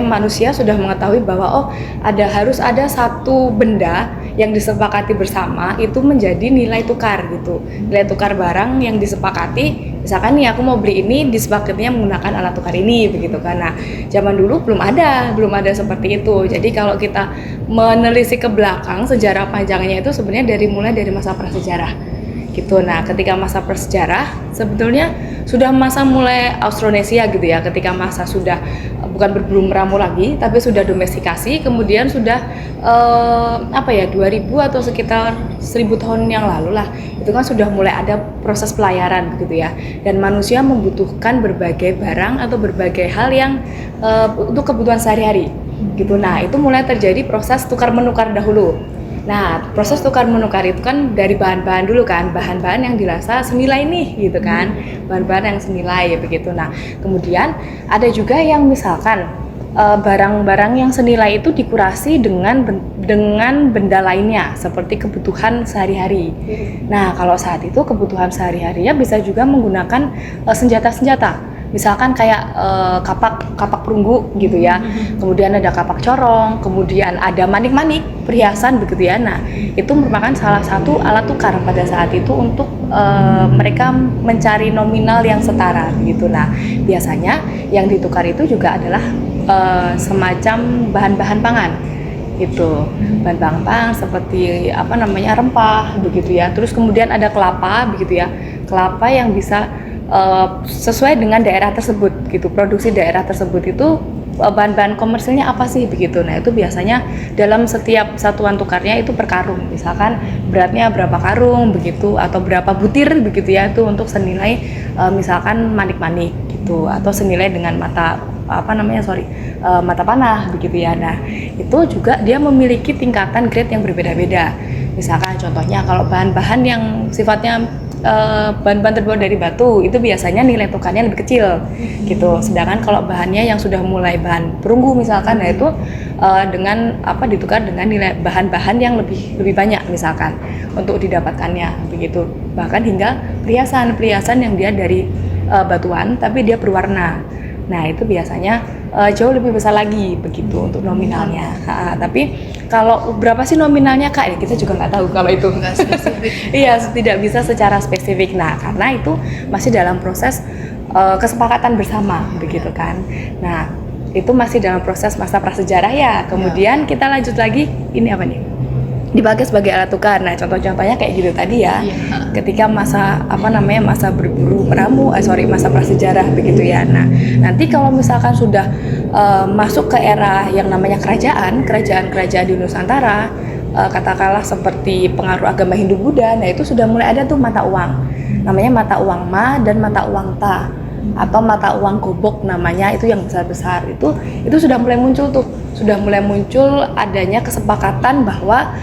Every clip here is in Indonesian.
manusia sudah mengetahui bahwa harus ada satu benda yang disepakati bersama itu menjadi nilai tukar gitu. Nilai tukar barang yang disepakati, misalkan nih aku mau beli ini, disepakatinya menggunakan alat tukar ini begitu kan. Nah, zaman dulu belum ada seperti itu. Jadi kalau kita menelisik ke belakang sejarah panjangnya itu sebenarnya mulai dari masa prasejarah gitu. Nah, ketika masa prasejarah sebetulnya sudah masa mulai Austronesia gitu ya, ketika masa sudah bukan berburu meramu lagi tapi sudah domestikasi, kemudian sudah 2000 atau sekitar 1000 tahun yang lalu lah, itu kan sudah mulai ada proses pelayaran begitu ya, dan manusia membutuhkan berbagai barang atau berbagai hal yang untuk kebutuhan sehari-hari gitu. Nah, itu mulai terjadi proses tukar menukar dahulu. Nah, proses tukar menukar itu kan dari bahan-bahan dulu kan, bahan-bahan yang dirasa senilai nih gitu kan, bahan-bahan yang senilai begitu. Nah, kemudian ada juga yang misalkan barang-barang yang senilai itu dikurasi dengan benda lainnya seperti kebutuhan sehari-hari. Nah, kalau saat itu kebutuhan sehari-harinya bisa juga menggunakan senjata-senjata. Misalkan kayak kapak perunggu gitu ya, kemudian ada kapak corong, kemudian ada manik-manik, perhiasan begitu ya. Nah, itu merupakan salah satu alat tukar pada saat itu untuk mereka mencari nominal yang setara gitu. Nah, biasanya yang ditukar itu juga adalah semacam bahan-bahan pangan gitu, bahan-bahan pangan seperti rempah begitu ya. Terus kemudian ada kelapa begitu ya, kelapa yang bisa sesuai dengan daerah tersebut gitu, produksi daerah tersebut itu bahan-bahan komersilnya apa sih begitu. Nah, itu biasanya dalam setiap satuan tukarnya itu per karung, misalkan beratnya berapa karung begitu atau berapa butir begitu ya, itu untuk senilai misalkan manik-manik gitu, atau senilai dengan mata panah begitu ya. Nah, itu juga dia memiliki tingkatan grade yang berbeda-beda. Misalkan contohnya kalau bahan-bahan yang sifatnya bahan-bahan terbuat dari batu itu biasanya nilai tukarnya lebih kecil gitu. Sedangkan kalau bahannya yang sudah mulai bahan perunggu misalkan, nah itu ditukar dengan nilai bahan-bahan yang lebih banyak misalkan untuk didapatkannya begitu. Bahkan hingga perhiasan yang dia dari batuan tapi dia berwarna. Nah, itu biasanya jauh lebih besar lagi begitu untuk nominalnya. Tapi kalau berapa sih nominalnya Kak? Ya, kita juga nggak tahu kalau itu. Nggak spesifik. Iya, tidak bisa secara spesifik. Nah, karena itu masih dalam proses kesepakatan bersama begitu kan. Nah, itu masih dalam proses masa prasejarah ya. Kemudian kita lanjut lagi, ini apa nih? Dipakai sebagai alat tukar. Nah, contoh-contohnya kayak gitu tadi ya. Ketika masa masa berburu meramu, masa prasejarah begitu ya. Nah, nanti kalau misalkan sudah masuk ke era yang namanya kerajaan di Nusantara, katakanlah seperti pengaruh agama Hindu Buddha, nah itu sudah mulai ada tuh mata uang. Namanya mata uang ma dan mata uang ta, atau mata uang gobok namanya, itu yang besar-besar. Itu sudah mulai muncul tuh. Sudah mulai muncul adanya kesepakatan bahwa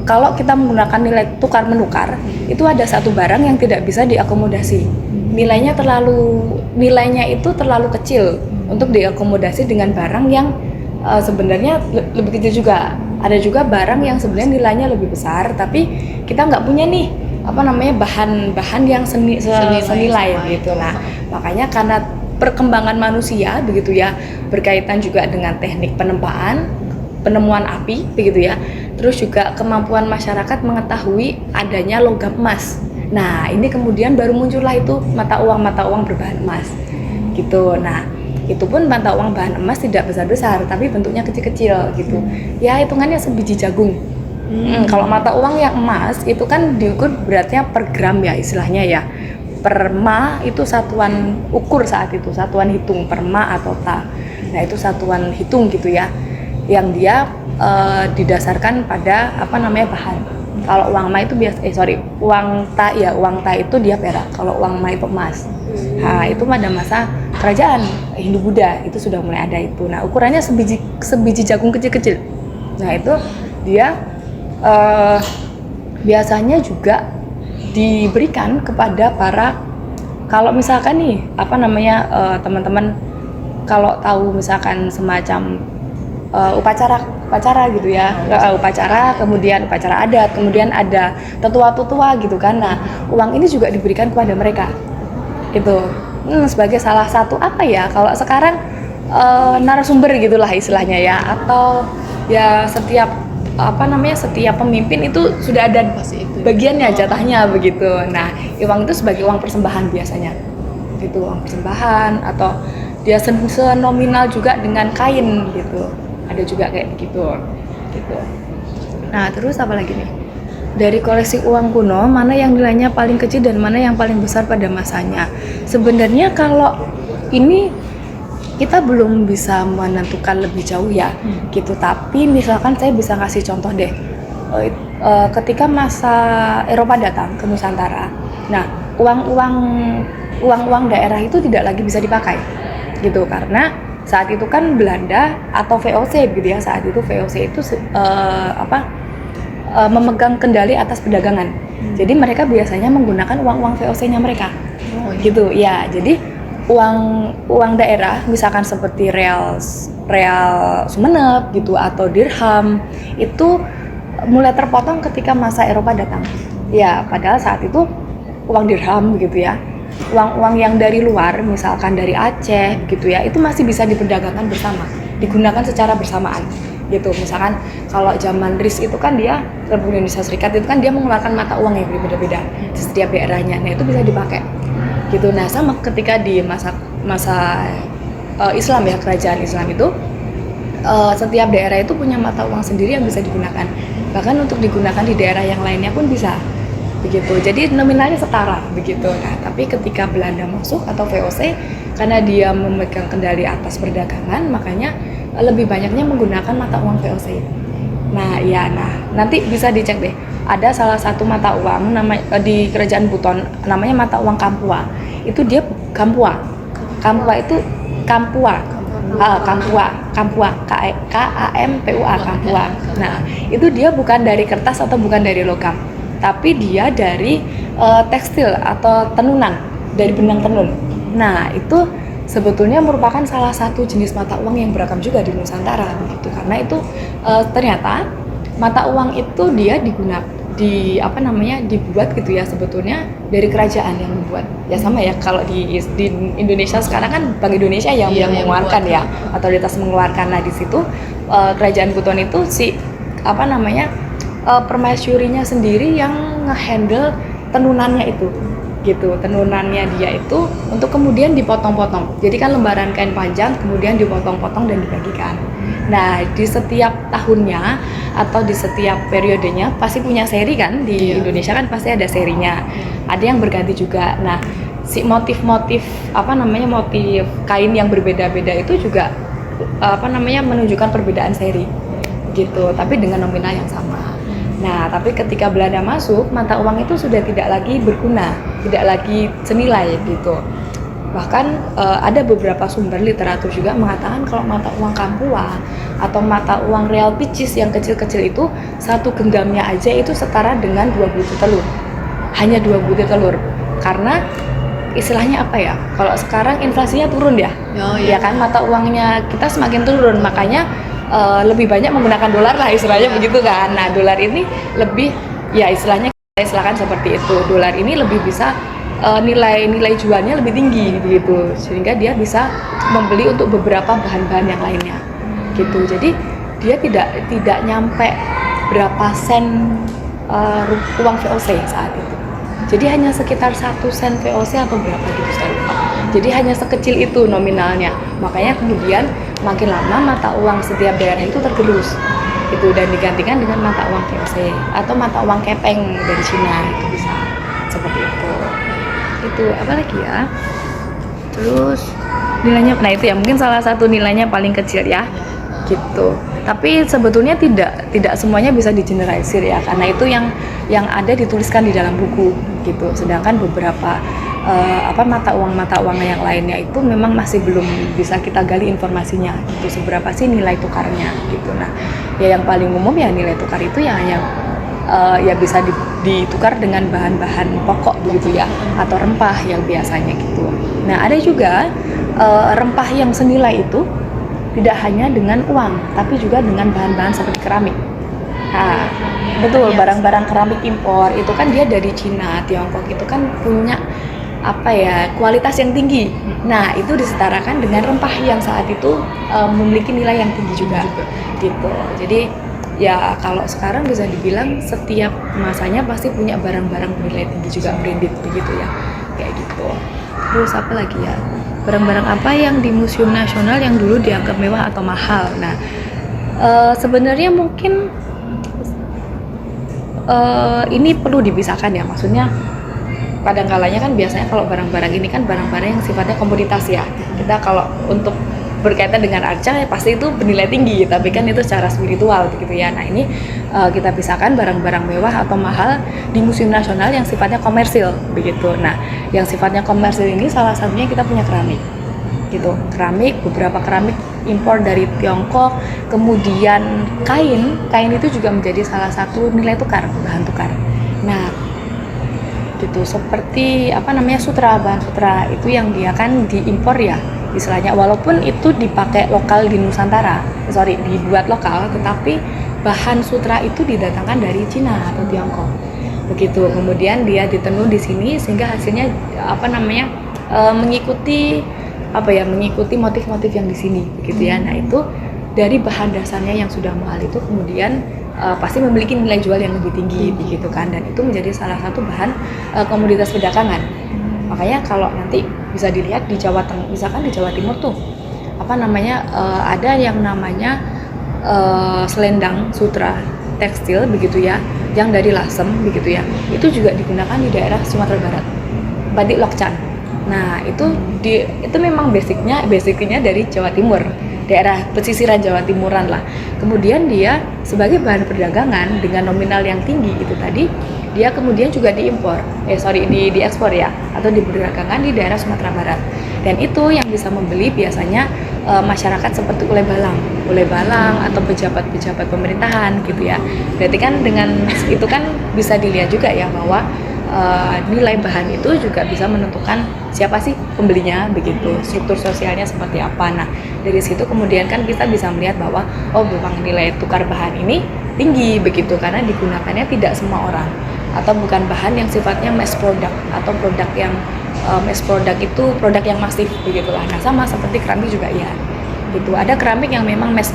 kalau kita menggunakan nilai tukar menukar, itu ada satu barang yang tidak bisa diakomodasi. Nilainya itu terlalu kecil untuk diakomodasi dengan barang yang sebenarnya lebih kecil juga. Ada juga barang yang sebenarnya nilainya lebih besar, tapi kita nggak punya nih bahan-bahan yang senilai gitu. Nah, makanya karena perkembangan manusia begitu ya, berkaitan juga dengan teknik penemuan api begitu ya, terus juga kemampuan masyarakat mengetahui adanya logam emas. Nah, ini kemudian baru muncullah itu mata uang berbahan emas gitu. Nah, itu pun mata uang bahan emas tidak besar-besar tapi bentuknya kecil-kecil gitu ya, hitungannya sebiji jagung. Kalau mata uang yang emas itu kan diukur beratnya per gram ya istilahnya ya. Per ma itu satuan ukur saat itu, satuan hitung per ma atau ta. Nah, itu satuan hitung gitu ya, yang dia didasarkan pada bahan. Kalau uang ma itu uang ta itu dia perak. Kalau uang ma itu emas. Nah, itu pada masa kerajaan Hindu Buddha itu sudah mulai ada itu. Nah, ukurannya sebiji jagung kecil-kecil. Nah, itu dia biasanya juga diberikan kepada kalau misalkan nih teman-teman kalau tahu misalkan semacam upacara gitu ya, upacara, kemudian upacara adat, kemudian ada tetua-tetua gitu kan. Nah, uang ini juga diberikan kepada mereka itu sebagai salah satu kalau sekarang narasumber gitulah istilahnya ya, atau ya setiap pemimpin itu sudah ada bagiannya, jatahnya begitu. Nah, uang itu sebagai uang persembahan biasanya, gitu, uang persembahan, atau dia senominal juga dengan kain gitu, ada juga kayak begitu, gitu. Nah, terus apa lagi nih? Dari koleksi uang kuno, mana yang nilainya paling kecil dan mana yang paling besar pada masanya? Sebenarnya kalau ini kita belum bisa menentukan lebih jauh ya, gitu. Tapi misalkan saya bisa kasih contoh deh, ketika masa Eropa datang ke Nusantara, nah uang daerah itu tidak lagi bisa dipakai, gitu, karena saat itu kan Belanda atau VOC gitu ya, saat itu VOC itu memegang kendali atas perdagangan. Jadi mereka biasanya menggunakan uang-uang VOC-nya mereka, gitu ya. Jadi uang daerah misalkan seperti real Sumenep gitu atau dirham itu mulai terpotong ketika masa Eropa datang. Ya, padahal saat itu uang dirham gitu ya. Uang-uang yang dari luar, misalkan dari Aceh gitu ya, itu masih bisa diperdagangkan bersama, digunakan secara bersamaan gitu. Misalkan kalau zaman RIS itu kan dia, Republik Indonesia Serikat itu kan dia mengeluarkan mata uang yang berbeda-beda di setiap daerahnya. Nah, itu bisa dipakai gitu. Nah, sama ketika di masa Islam ya, kerajaan Islam itu setiap daerah itu punya mata uang sendiri yang bisa digunakan, bahkan untuk digunakan di daerah yang lainnya pun bisa begitu. Jadi nominalnya setara begitu. Nah, tapi ketika Belanda masuk atau VOC, karena dia memegang kendali atas perdagangan, makanya lebih banyaknya menggunakan mata uang VOC. Nah, nanti bisa dicek deh. Ada salah satu mata uang di Kerajaan Buton, namanya mata uang Kampua. Itu dia Kampua itu Kampua, KAMPUA, Kampua. Nah, itu dia bukan dari kertas atau bukan dari logam, tapi dia dari tekstil atau tenunan, dari benang tenun. Nah, itu sebetulnya merupakan salah satu jenis mata uang yang beragam juga di Nusantara gitu. Karena itu ternyata mata uang itu dia dibuat gitu ya, sebetulnya dari kerajaan yang membuat. Ya sama ya, kalau di Indonesia sekarang kan Bank Indonesia yang mengeluarkan ya, otoritas mengeluarkan. Nah, di situ Kerajaan Buton itu permaisurinya sendiri yang ngehandle tenunannya itu gitu. Tenunannya dia itu untuk kemudian dipotong-potong. Jadi kan lembaran kain panjang kemudian dipotong-potong dan dibagikan. Nah, di setiap tahunnya atau di setiap periodenya pasti punya seri kan, di Indonesia kan pasti ada serinya. Ada yang berganti juga. Nah, si motif kain yang berbeda-beda itu juga menunjukkan perbedaan seri gitu, tapi dengan nominal yang sama. Nah, tapi ketika Belanda masuk, mata uang itu sudah tidak lagi berguna, tidak lagi senilai gitu. Bahkan ada beberapa sumber literatur juga mengatakan kalau mata uang Kampua atau mata uang real picis yang kecil-kecil itu, satu genggamnya aja itu setara dengan 2 butir telur. Hanya 2 butir telur. Karena istilahnya apa ya? Kalau sekarang inflasinya turun ya. Ya kan, mata uangnya kita semakin turun, makanya lebih banyak menggunakan dolar lah istilahnya begitu kan. Nah, dolar ini lebih ya istilahnya seperti itu. Dolar ini lebih bisa nilai jualnya lebih tinggi gitu, sehingga dia bisa membeli untuk beberapa bahan-bahan yang lainnya gitu. Jadi dia tidak nyampe berapa sen uang VOC saat itu. Jadi hanya sekitar 1 sen VOC atau berapa gitu saya lupa. Jadi hanya sekecil itu nominalnya. Makanya kemudian makin lama mata uang setiap daerah itu tergerus gitu, dan digantikan dengan mata uang VOC atau mata uang kepeng dari Cina, itu bisa seperti itu. Itu apa lagi ya, terus nilainya, nah itu ya mungkin salah satu nilainya paling kecil ya gitu. Tapi sebetulnya tidak semuanya bisa digeneralisir ya, karena itu yang ada dituliskan di dalam buku gitu. Sedangkan beberapa mata uang yang lainnya itu memang masih belum bisa kita gali informasinya gitu, seberapa sih nilai tukarnya gitu. Nah, ya yang paling umum ya nilai tukar itu ya hanya ya bisa ditukar dengan bahan-bahan pokok begitu ya, atau rempah yang biasanya gitu. Nah, ada juga rempah yang senilai itu tidak hanya dengan uang, tapi juga dengan bahan-bahan seperti keramik. Nah, betul, barang-barang keramik impor itu kan dia dari Cina, Tiongkok itu kan punya apa ya, kualitas yang tinggi. Nah, itu disetarakan dengan rempah yang saat itu memiliki nilai yang tinggi juga. Gitu. Jadi ya kalau sekarang bisa dibilang setiap masanya pasti punya barang-barang bernilai tinggi juga, branded begitu ya, kayak gitu. Terus apa lagi ya, barang-barang apa yang di Museum Nasional yang dulu dianggap mewah atau mahal. Nah, sebenarnya mungkin ini perlu dipisahkan ya, maksudnya kadang-kalanya kan biasanya kalau barang-barang ini kan barang-barang yang sifatnya komoditas ya. Kita kalau untuk berkaitan dengan arca ya pasti itu bernilai tinggi, tapi kan itu secara spiritual gitu ya. Nah, ini kita pisahkan barang-barang mewah atau mahal di Museum Nasional yang sifatnya komersil begitu. Nah, yang sifatnya komersil ini salah satunya kita punya keramik gitu. Keramik, beberapa keramik impor dari Tiongkok, kemudian kain itu juga menjadi salah satu nilai tukar, bahan tukar. Nah, gitu, seperti apa namanya, bahan sutra itu yang dia kan diimpor ya istilahnya, walaupun itu dipakai lokal di Nusantara, dibuat lokal, tetapi bahan sutra itu didatangkan dari Cina atau Tiongkok begitu. Kemudian dia ditenun di sini sehingga hasilnya apa namanya, mengikuti motif-motif yang di sini begitu ya. Nah, itu dari bahan dasarnya yang sudah mahal itu kemudian pasti memiliki nilai jual yang lebih tinggi begitu kan, dan itu menjadi salah satu bahan komoditas perdagangan. Makanya kalau nanti bisa dilihat di Jawa Tengah, misalkan di Jawa Timur tuh apa namanya, ada yang namanya selendang sutra tekstil begitu ya, yang dari Lasem begitu ya, itu juga digunakan di daerah Sumatera Barat, batik Lokcan. Nah, itu memang basicnya dari Jawa Timur, daerah pesisiran Jawa Timuran lah. Kemudian dia sebagai bahan perdagangan dengan nominal yang tinggi itu tadi, dia kemudian juga diekspor ya, atau diperdagangkan di daerah Sumatera Barat. Dan itu yang bisa membeli biasanya masyarakat seperti ule balang atau pejabat-pejabat pemerintahan gitu ya. Berarti kan dengan itu kan bisa dilihat juga ya bahwa nilai bahan itu juga bisa menentukan siapa sih pembelinya begitu, struktur sosialnya seperti apa. Nah, dari situ kemudian kan kita bisa melihat bahwa memang nilai tukar bahan ini tinggi begitu karena digunakannya tidak semua orang, atau bukan bahan yang sifatnya mass product atau produk yang mass product itu produk yang masif begitulah. Nah, sama seperti keramik juga ya gitu, ada keramik yang memang mass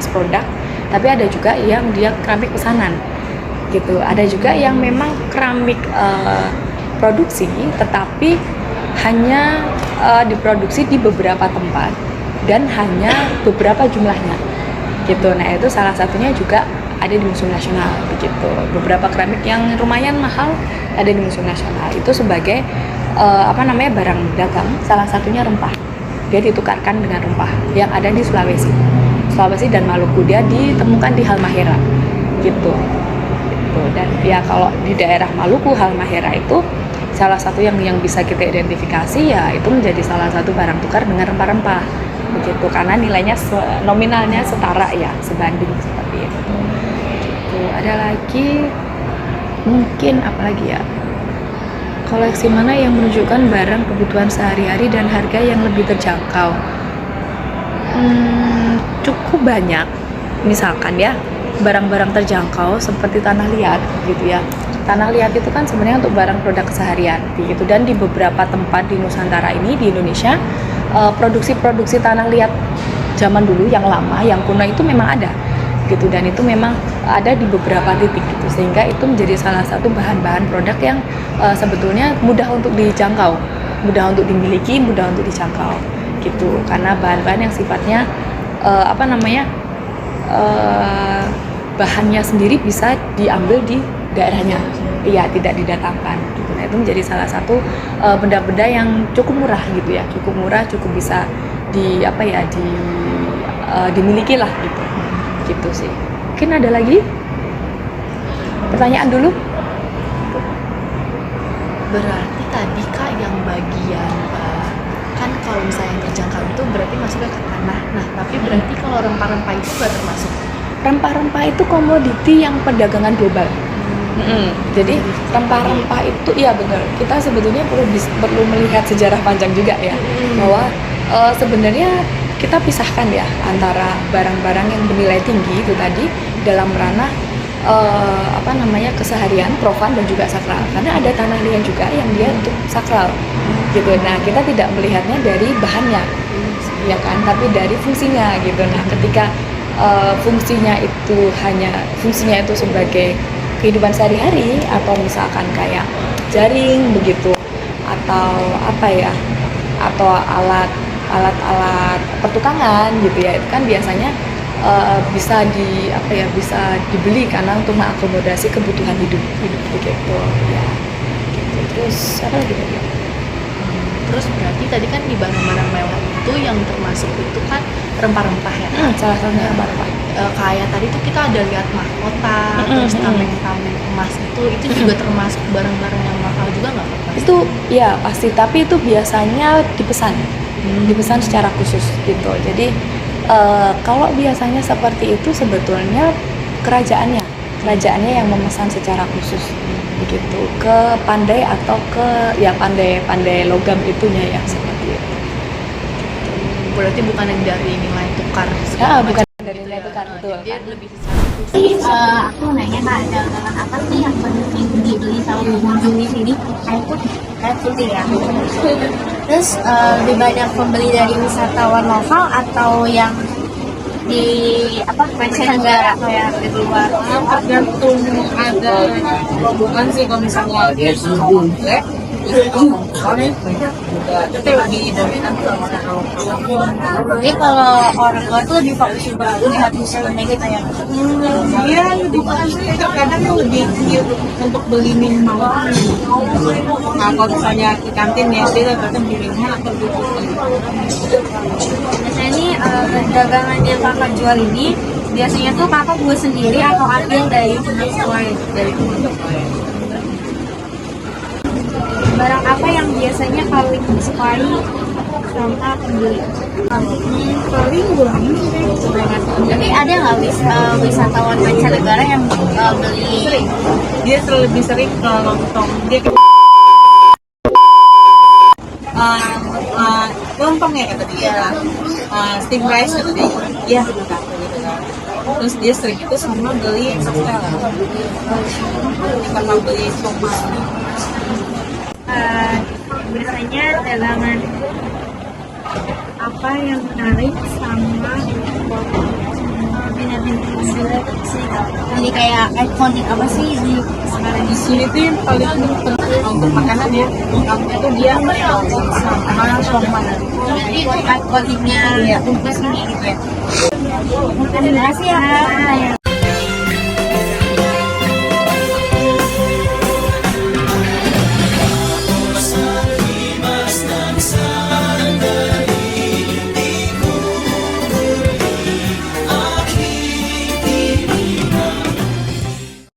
product, tapi ada juga yang dia keramik pesanan gitu. Ada juga yang memang keramik produksi tetapi hanya diproduksi di beberapa tempat dan hanya beberapa jumlahnya gitu. Nah, itu salah satunya juga ada di Museum Nasional begitu. Beberapa keramik yang lumayan mahal ada di Museum Nasional itu sebagai barang dagang, salah satunya rempah. Dia ditukarkan dengan rempah yang ada di Sulawesi dan Maluku. Dia ditemukan di Halmahera gitu. Dan ya kalau di daerah Maluku, Halmahera itu salah satu yang bisa kita identifikasi ya, itu menjadi salah satu barang tukar dengan rempah-rempah begitu, karena nilainya nominalnya setara ya, sebanding seperti itu gitu. Ada lagi mungkin apa lagi ya, koleksi mana yang menunjukkan barang kebutuhan sehari-hari dan harga yang lebih terjangkau? Cukup banyak, misalkan ya barang-barang terjangkau seperti tanah liat gitu ya. Tanah liat itu kan sebenarnya untuk barang produk keseharian gitu, dan di beberapa tempat di Nusantara ini di Indonesia produksi tanah liat zaman dulu yang lama, yang kuno itu memang ada gitu, dan itu memang ada di beberapa titik gitu, sehingga itu menjadi salah satu bahan-bahan produk yang sebetulnya mudah untuk dijangkau, mudah untuk dimiliki, mudah untuk dijangkau gitu, karena bahan-bahan yang sifatnya bahannya sendiri bisa diambil di daerahnya, iya, tidak didatangkan gitu. Nah, itu menjadi salah satu benda-benda yang cukup murah gitu ya, cukup bisa dimiliki lah gitu sih. Mungkin ada lagi pertanyaan dulu. Berarti tadi Kak yang bagian kan kalau misalnya yang terjangkau itu berarti masuk ke tanah. Nah, tapi berarti kalau rempah-rempah itu nggak termasuk? Rempah-rempah itu komoditi yang perdagangan global. Jadi rempah-rempah itu iya benar. Kita sebetulnya perlu melihat sejarah panjang juga ya, bahwa sebenarnya kita pisahkan ya antara barang-barang yang bernilai tinggi itu tadi dalam ranah apa namanya, keseharian, profan dan juga sakral. Karena ada tanah liat juga yang dia untuk sakral gitu. Nah, kita tidak melihatnya dari bahannya, ya kan, tapi dari fungsinya gitu. Nah, ketika fungsinya itu sebagai kehidupan sehari-hari, atau misalkan kayak jaring begitu, atau apa ya, atau alat-alat pertukangan gitu ya, itu kan biasanya bisa bisa dibeli karena untuk mengakomodasi kebutuhan hidup begitu ya gitu. Terus apa lagi tadi? Terus berarti tadi kan di barang-barang mewah itu yang termasuk itu kan rempah-rempah ya. Salah satunya rempah-rempah. Kayak tadi tuh kita ada lihat mahkota, terus tameng-tameng emas itu juga termasuk barang-barang yang mahal juga nggak Kak? Itu ya pasti, tapi itu biasanya dipesan secara khusus gitu. Jadi kalau biasanya seperti itu sebetulnya kerajaannya yang memesan secara khusus begitu ke pandai atau ke ya pandai logam itunya ya, seperti itu. Berarti bukan dari nilai tukar Ya, bukan macam dari gitu nilai ya. tukar, betul. Dia lebih secara khusus. Aku nanya Kak, dagangan apa sih yang penting dibeli sama pengunjung di sini? Aku putih ya. Terus lebih banyak pembeli dari wisatawan lokal atau yang di mancanegara atau yang di luar? Tergantung ada rombongan sih, kalau misalnya dia komplek itu lebih dominan ke orang lokal. Jadi kalau orang luar tuh lebih fokus juga melihat museumnya gitu ya. Iya, lebih fokus kadang lebih untuk beli minuman. Nah, kalau misalnya di kantin ya dia kadang beli minuman atau beli kopi. Biasanya nih dagangan yang kakak jual ini biasanya tuh kakak buat sendiri atau ambil dari sesuai dari barang apa yang biasanya paling disukai sama pembeli? Paling wangi sih. Tapi ada nggak wisatawan mancanegara yang beli? Dia lebih sering ke lontong. Dia ke lontong ya kata dia, steam rice kata dia, iya gitu kan. Terus dia sering itu sama beli cocktail, karena beli somai. Biasanya dagangan apa yang menarik sama benda-benda sih? Jadi kayak ikonik apa sih di sekarang Di sini tuh yang paling penting untuk makanan ya, itu dia sama somai. Jadi ikoniknya bungkus ini gitu ya. Terima kasih ya.